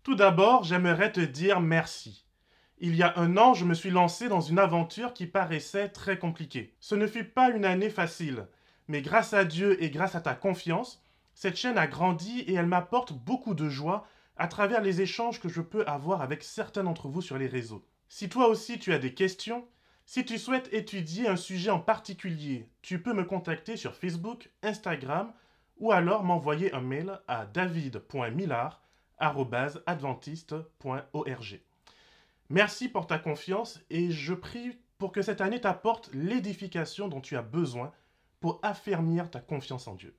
Tout d'abord, j'aimerais te dire merci. Il y a un an, je me suis lancé dans une aventure qui paraissait très compliquée. Ce ne fut pas une année facile, mais grâce à Dieu et grâce à ta confiance, cette chaîne a grandi et elle m'apporte beaucoup de joie à travers les échanges que je peux avoir avec certains d'entre vous sur les réseaux. Si toi aussi tu as des questions, si tu souhaites étudier un sujet en particulier, tu peux me contacter sur Facebook, Instagram ou alors m'envoyer un mail à david.millar@adventiste.org. Merci pour ta confiance et je prie pour que cette année t'apporte l'édification dont tu as besoin pour affermir ta confiance en Dieu.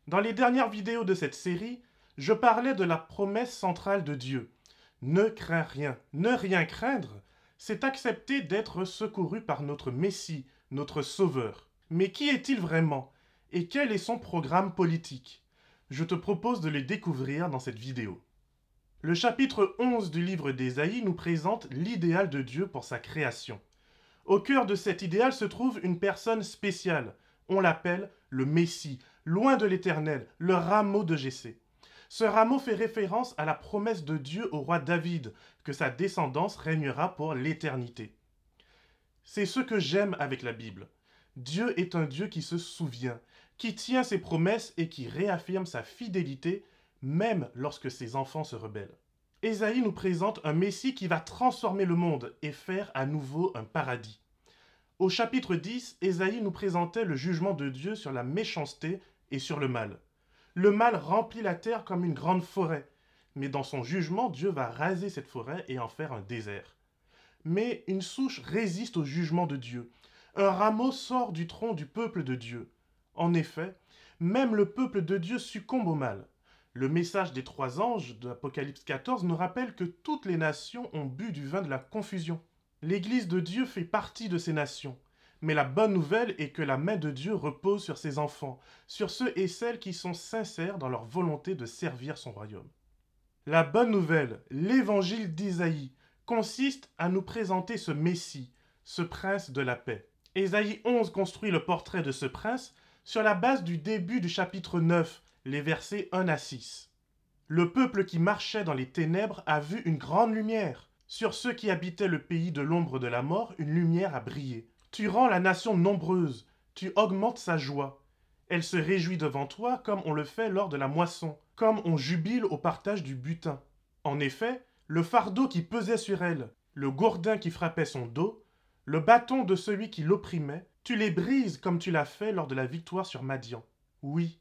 Dans les dernières vidéos de cette série, je parlais de la promesse centrale de Dieu. Ne crains rien. Ne rien craindre, c'est accepter d'être secouru par notre Messie, notre Sauveur. Mais qui est-il vraiment? Et quel est son programme politique? Je te propose de le découvrir dans cette vidéo. Le chapitre 11 du livre d'Ésaïe nous présente l'idéal de Dieu pour sa création. Au cœur de cet idéal se trouve une personne spéciale. On l'appelle le Messie, loin de l'Éternel, le rameau de Jessé. Ce rameau fait référence à la promesse de Dieu au roi David, que sa descendance régnera pour l'éternité. C'est ce que j'aime avec la Bible. Dieu est un Dieu qui se souvient, qui tient ses promesses et qui réaffirme sa fidélité, même lorsque ses enfants se rebellent. Ésaïe nous présente un Messie qui va transformer le monde et faire à nouveau un paradis. Au chapitre 10, Ésaïe nous présentait le jugement de Dieu sur la méchanceté et sur le mal. Le mal remplit la terre comme une grande forêt, mais dans son jugement, Dieu va raser cette forêt et en faire un désert. Mais une souche résiste au jugement de Dieu. Un rameau sort du tronc du peuple de Dieu. En effet, même le peuple de Dieu succombe au mal. Le message des 3 anges de l'Apocalypse 14 nous rappelle que toutes les nations ont bu du vin de la confusion. L'Église de Dieu fait partie de ces nations. Mais la bonne nouvelle est que la main de Dieu repose sur ses enfants, sur ceux et celles qui sont sincères dans leur volonté de servir son royaume. La bonne nouvelle, l'évangile d'Isaïe, consiste à nous présenter ce Messie, ce prince de la paix. Ésaïe 11 construit le portrait de ce prince sur la base du début du chapitre 9, les versets 1 à 6. Le peuple qui marchait dans les ténèbres a vu une grande lumière. Sur ceux qui habitaient le pays de l'ombre de la mort, une lumière a brillé. Tu rends la nation nombreuse, tu augmentes sa joie. Elle se réjouit devant toi comme on le fait lors de la moisson, comme on jubile au partage du butin. En effet, le fardeau qui pesait sur elle, le gourdin qui frappait son dos, le bâton de celui qui l'opprimait, tu les brises comme tu l'as fait lors de la victoire sur Madian. Oui,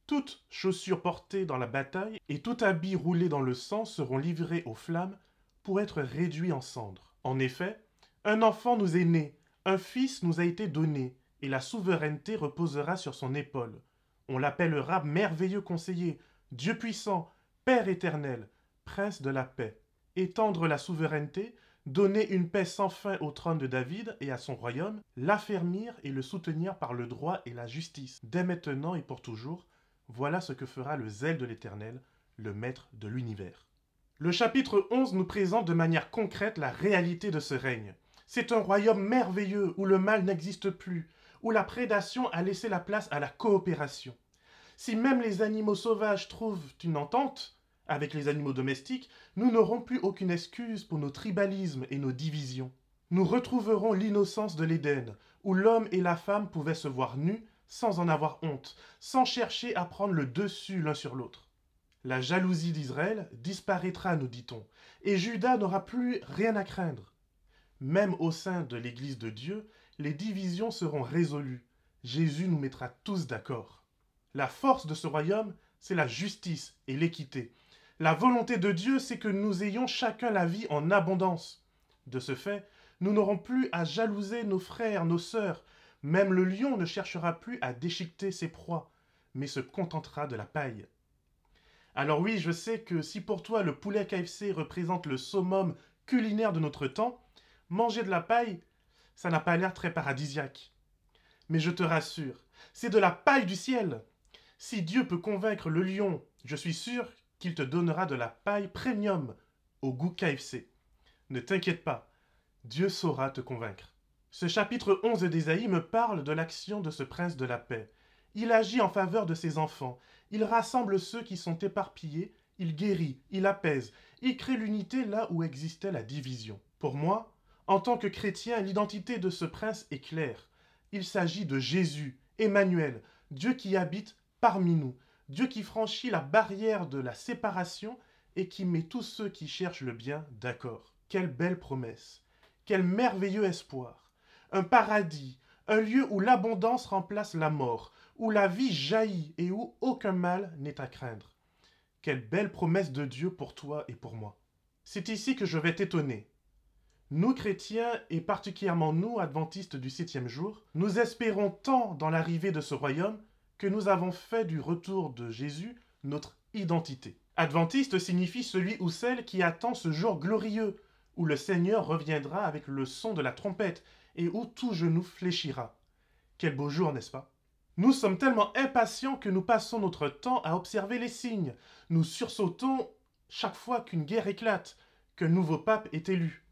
toutes chaussures portées dans la bataille et tout habit roulé dans le sang seront livrés aux flammes pour être réduits en cendres. En effet, un enfant nous est né, un fils nous a été donné, et la souveraineté reposera sur son épaule. On l'appellera merveilleux conseiller, Dieu puissant, Père éternel, Prince de la paix. Étendre la souveraineté, donner une paix sans fin au trône de David et à son royaume, l'affermir et le soutenir par le droit et la justice, dès maintenant et pour toujours, voilà ce que fera le zèle de l'Éternel, le Maître de l'univers. Le chapitre 11 nous présente de manière concrète la réalité de ce règne. C'est un royaume merveilleux où le mal n'existe plus, où la prédation a laissé la place à la coopération. Si même les animaux sauvages trouvent une entente avec les animaux domestiques, nous n'aurons plus aucune excuse pour nos tribalismes et nos divisions. Nous retrouverons l'innocence de l'Éden, où l'homme et la femme pouvaient se voir nus sans en avoir honte, sans chercher à prendre le dessus l'un sur l'autre. La jalousie d'Israël disparaîtra, nous dit-on, et Juda n'aura plus rien à craindre. Même au sein de l'Église de Dieu, les divisions seront résolues. Jésus nous mettra tous d'accord. La force de ce royaume, c'est la justice et l'équité. La volonté de Dieu, c'est que nous ayons chacun la vie en abondance. De ce fait, nous n'aurons plus à jalouser nos frères, nos sœurs. Même le lion ne cherchera plus à déchiqueter ses proies, mais se contentera de la paille. Alors oui, je sais que si pour toi le poulet KFC représente le summum culinaire de notre temps, manger de la paille, ça n'a pas l'air très paradisiaque. Mais je te rassure, c'est de la paille du ciel. Si Dieu peut convaincre le lion, je suis sûr qu'il te donnera de la paille premium au goût KFC. Ne t'inquiète pas, Dieu saura te convaincre. Ce chapitre 11 d'Ésaïe me parle de l'action de ce prince de la paix. Il agit en faveur de ses enfants. Il rassemble ceux qui sont éparpillés, il guérit, il apaise, il crée l'unité là où existait la division. Pour moi, en tant que chrétien, l'identité de ce prince est claire. Il s'agit de Jésus, Emmanuel, Dieu qui habite parmi nous, Dieu qui franchit la barrière de la séparation et qui met tous ceux qui cherchent le bien d'accord. Quelle belle promesse, quel merveilleux espoir. Un paradis, un lieu où l'abondance remplace la mort, où la vie jaillit et où aucun mal n'est à craindre. Quelle belle promesse de Dieu pour toi et pour moi. C'est ici que je vais t'étonner. Nous, chrétiens, et particulièrement nous, adventistes du 7e jour, nous espérons tant dans l'arrivée de ce royaume que nous avons fait du retour de Jésus notre identité. Adventiste signifie celui ou celle qui attend ce jour glorieux, où le Seigneur reviendra avec le son de la trompette et où tout genou fléchira. Quel beau jour, n'est-ce pas? Nous sommes tellement impatients que nous passons notre temps à observer les signes. Nous sursautons chaque fois qu'une guerre éclate, qu'un nouveau pape est élu.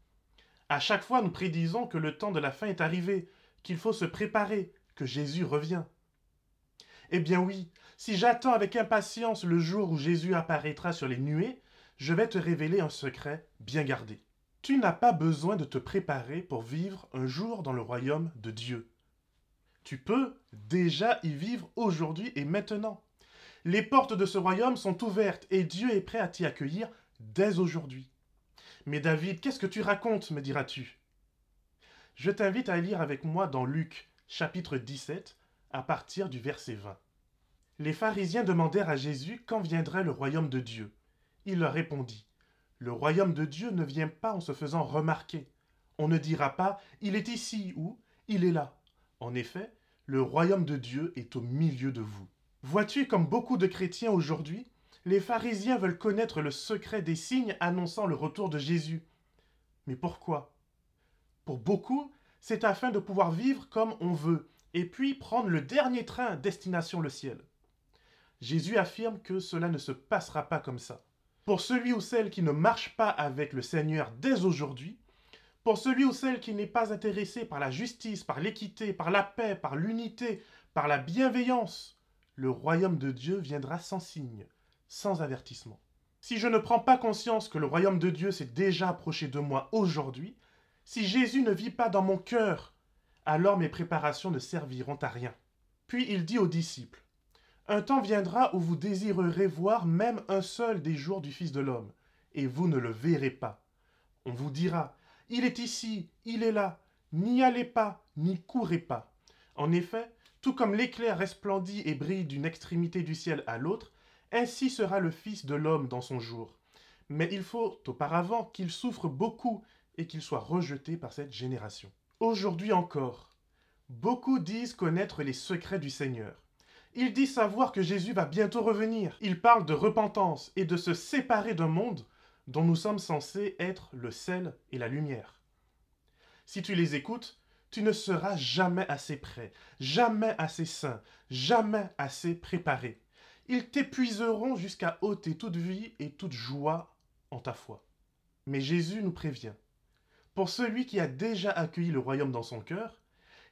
À chaque fois, nous prédisons que le temps de la fin est arrivé, qu'il faut se préparer, que Jésus revient. Eh bien oui, si j'attends avec impatience le jour où Jésus apparaîtra sur les nuées, je vais te révéler un secret bien gardé. Tu n'as pas besoin de te préparer pour vivre un jour dans le royaume de Dieu. Tu peux déjà y vivre aujourd'hui et maintenant. Les portes de ce royaume sont ouvertes et Dieu est prêt à t'y accueillir dès aujourd'hui. Mais David, qu'est-ce que tu racontes, me diras-tu? Je t'invite à lire avec moi dans Luc, chapitre 17, à partir du verset 20. Les pharisiens demandèrent à Jésus quand viendrait le royaume de Dieu. Il leur répondit: le royaume de Dieu ne vient pas en se faisant remarquer. On ne dira pas « il est ici » ou « il est là ». En effet, le royaume de Dieu est au milieu de vous. Vois-tu, comme beaucoup de chrétiens aujourd'hui, les pharisiens veulent connaître le secret des signes annonçant le retour de Jésus. Mais pourquoi? Pour beaucoup, c'est afin de pouvoir vivre comme on veut, et puis prendre le dernier train destination le ciel. Jésus affirme que cela ne se passera pas comme ça. Pour celui ou celle qui ne marche pas avec le Seigneur dès aujourd'hui, pour celui ou celle qui n'est pas intéressé par la justice, par l'équité, par la paix, par l'unité, par la bienveillance, le royaume de Dieu viendra sans signe, sans avertissement. Si je ne prends pas conscience que le royaume de Dieu s'est déjà approché de moi aujourd'hui, si Jésus ne vit pas dans mon cœur, alors mes préparations ne serviront à rien. Puis il dit aux disciples: un temps viendra où vous désirerez voir même un seul des jours du Fils de l'homme, et vous ne le verrez pas. On vous dira: il est ici, il est là, n'y allez pas, n'y courez pas. En effet, tout comme l'éclair resplendit et brille d'une extrémité du ciel à l'autre, ainsi sera le Fils de l'homme dans son jour. Mais il faut auparavant qu'il souffre beaucoup et qu'il soit rejeté par cette génération. Aujourd'hui encore, beaucoup disent connaître les secrets du Seigneur. Ils disent savoir que Jésus va bientôt revenir. Ils parlent de repentance et de se séparer d'un monde dont nous sommes censés être le sel et la lumière. Si tu les écoutes, tu ne seras jamais assez prêt, jamais assez saint, jamais assez préparé. Ils t'épuiseront jusqu'à ôter toute vie et toute joie en ta foi. Mais Jésus nous prévient. Pour celui qui a déjà accueilli le royaume dans son cœur,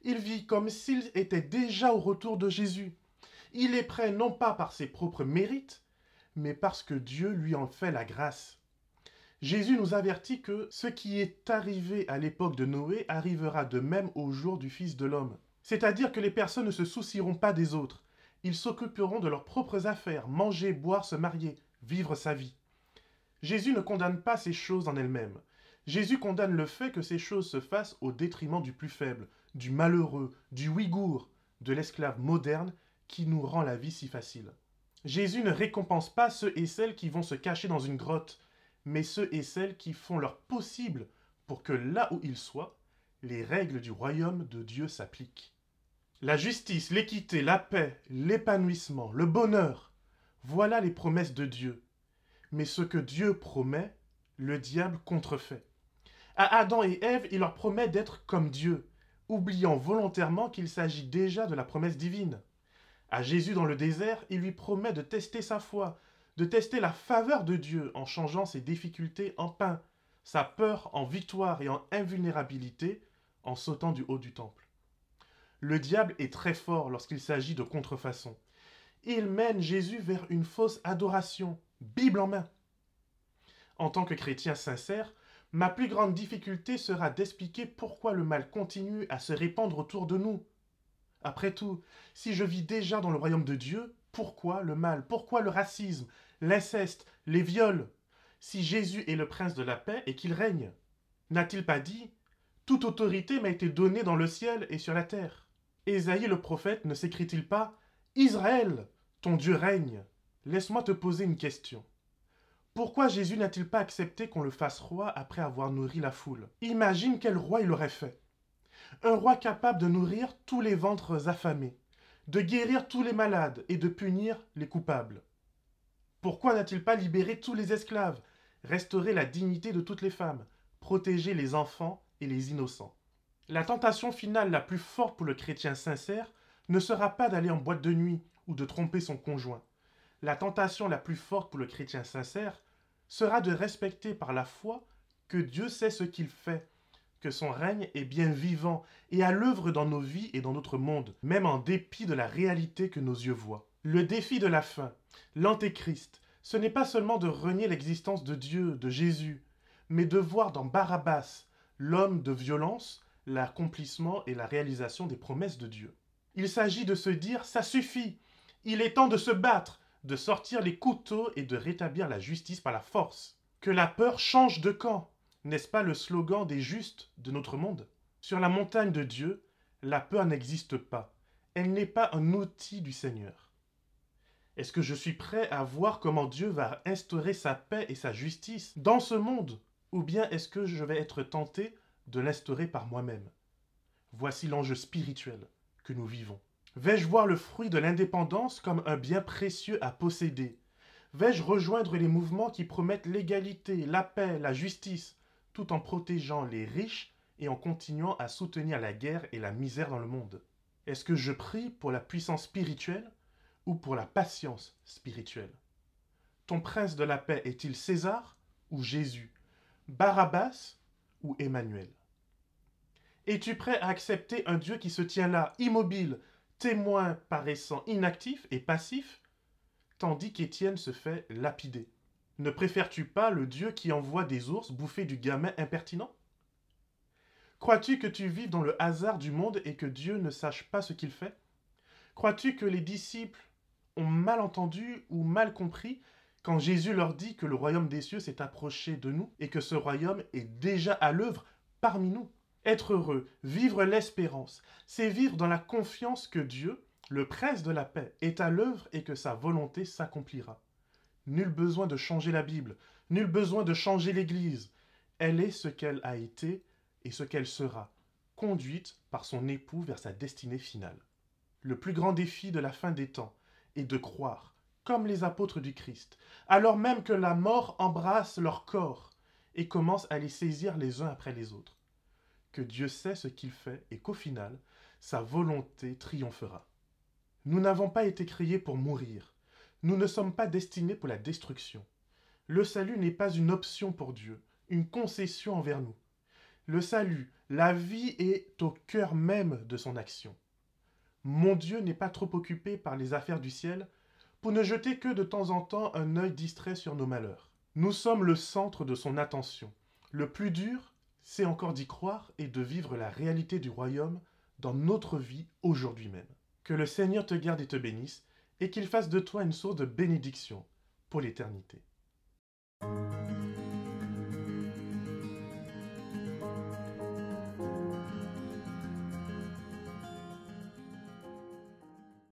il vit comme s'il était déjà au retour de Jésus. Il est prêt non pas par ses propres mérites, mais parce que Dieu lui en fait la grâce. Jésus nous avertit que ce qui est arrivé à l'époque de Noé arrivera de même au jour du Fils de l'homme. C'est-à-dire que les personnes ne se soucieront pas des autres. Ils s'occuperont de leurs propres affaires, manger, boire, se marier, vivre sa vie. Jésus ne condamne pas ces choses en elles-mêmes. Jésus condamne le fait que ces choses se fassent au détriment du plus faible, du malheureux, du Ouïghour, de l'esclave moderne qui nous rend la vie si facile. Jésus ne récompense pas ceux et celles qui vont se cacher dans une grotte, mais ceux et celles qui font leur possible pour que là où ils soient, les règles du royaume de Dieu s'appliquent. La justice, l'équité, la paix, l'épanouissement, le bonheur, voilà les promesses de Dieu. Mais ce que Dieu promet, le diable contrefait. À Adam et Ève, il leur promet d'être comme Dieu, oubliant volontairement qu'il s'agit déjà de la promesse divine. À Jésus dans le désert, il lui promet de tester sa foi, de tester la faveur de Dieu en changeant ses difficultés en pain, sa peur en victoire et en invulnérabilité, en sautant du haut du temple. Le diable est très fort lorsqu'il s'agit de contrefaçon. Il mène Jésus vers une fausse adoration, Bible en main. En tant que chrétien sincère, ma plus grande difficulté sera d'expliquer pourquoi le mal continue à se répandre autour de nous. Après tout, si je vis déjà dans le royaume de Dieu, pourquoi le mal? Pourquoi le racisme, l'inceste, les viols? Si Jésus est le prince de la paix et qu'il règne, n'a-t-il pas dit « Toute autorité m'a été donnée dans le ciel et sur la terre » Ésaïe le prophète ne s'écrit-il pas « Israël, ton Dieu règne » Laisse-moi te poser une question. Pourquoi Jésus n'a-t-il pas accepté qu'on le fasse roi après avoir nourri la foule? Imagine quel roi il aurait fait. Un roi capable de nourrir tous les ventres affamés, de guérir tous les malades et de punir les coupables. Pourquoi n'a-t-il pas libéré tous les esclaves, restauré la dignité de toutes les femmes, protégé les enfants et les innocents? La tentation finale la plus forte pour le chrétien sincère ne sera pas d'aller en boîte de nuit ou de tromper son conjoint. La tentation la plus forte pour le chrétien sincère sera de respecter par la foi que Dieu sait ce qu'il fait, que son règne est bien vivant et à l'œuvre dans nos vies et dans notre monde, même en dépit de la réalité que nos yeux voient. Le défi de la fin, l'antéchrist, ce n'est pas seulement de renier l'existence de Dieu, de Jésus, mais de voir dans Barabbas, l'homme de violence, l'accomplissement et la réalisation des promesses de Dieu. Il s'agit de se dire « ça suffit, il est temps de se battre », de sortir les couteaux et de rétablir la justice par la force. Que la peur change de camp, n'est-ce pas le slogan des justes de notre monde? Sur la montagne de Dieu, la peur n'existe pas. Elle n'est pas un outil du Seigneur. Est-ce que je suis prêt à voir comment Dieu va instaurer sa paix et sa justice dans ce monde? Ou bien est-ce que je vais être tenté de l'instaurer par moi-même? Voici l'enjeu spirituel que nous vivons. Vais-je voir le fruit de l'indépendance comme un bien précieux à posséder? Vais-je rejoindre les mouvements qui promettent l'égalité, la paix, la justice, tout en protégeant les riches et en continuant à soutenir la guerre et la misère dans le monde? Est-ce que je prie pour la puissance spirituelle ou pour la patience spirituelle? Ton prince de la paix est-il César ou Jésus, Barabbas ou Emmanuel? Es-tu prêt à accepter un Dieu qui se tient là, immobile, témoin paraissant inactif et passif, tandis qu'Étienne se fait lapider? Ne préfères-tu pas le Dieu qui envoie des ours bouffer du gamin impertinent? Crois-tu que tu vives dans le hasard du monde et que Dieu ne sache pas ce qu'il fait? Crois-tu que les disciples ont mal entendu ou mal compris quand Jésus leur dit que le royaume des cieux s'est approché de nous et que ce royaume est déjà à l'œuvre parmi nous? Être heureux, vivre l'espérance, c'est vivre dans la confiance que Dieu, le prince de la paix, est à l'œuvre et que sa volonté s'accomplira. Nul besoin de changer la Bible, nul besoin de changer l'Église. Elle est ce qu'elle a été et ce qu'elle sera, conduite par son époux vers sa destinée finale. Le plus grand défi de la fin des temps est de croire, comme les apôtres du Christ, alors même que la mort embrasse leur corps et commence à les saisir les uns après les autres, que Dieu sait ce qu'il fait et qu'au final, sa volonté triomphera. Nous n'avons pas été créés pour mourir. Nous ne sommes pas destinés pour la destruction. Le salut n'est pas une option pour Dieu, une concession envers nous. Le salut, la vie est au cœur même de son action. Mon Dieu n'est pas trop occupé par les affaires du ciel pour ne jeter que de temps en temps un œil distrait sur nos malheurs. Nous sommes le centre de son attention. Le plus dur, c'est encore d'y croire et de vivre la réalité du royaume dans notre vie aujourd'hui même. Que le Seigneur te garde et te bénisse, et qu'il fasse de toi une source de bénédiction pour l'éternité.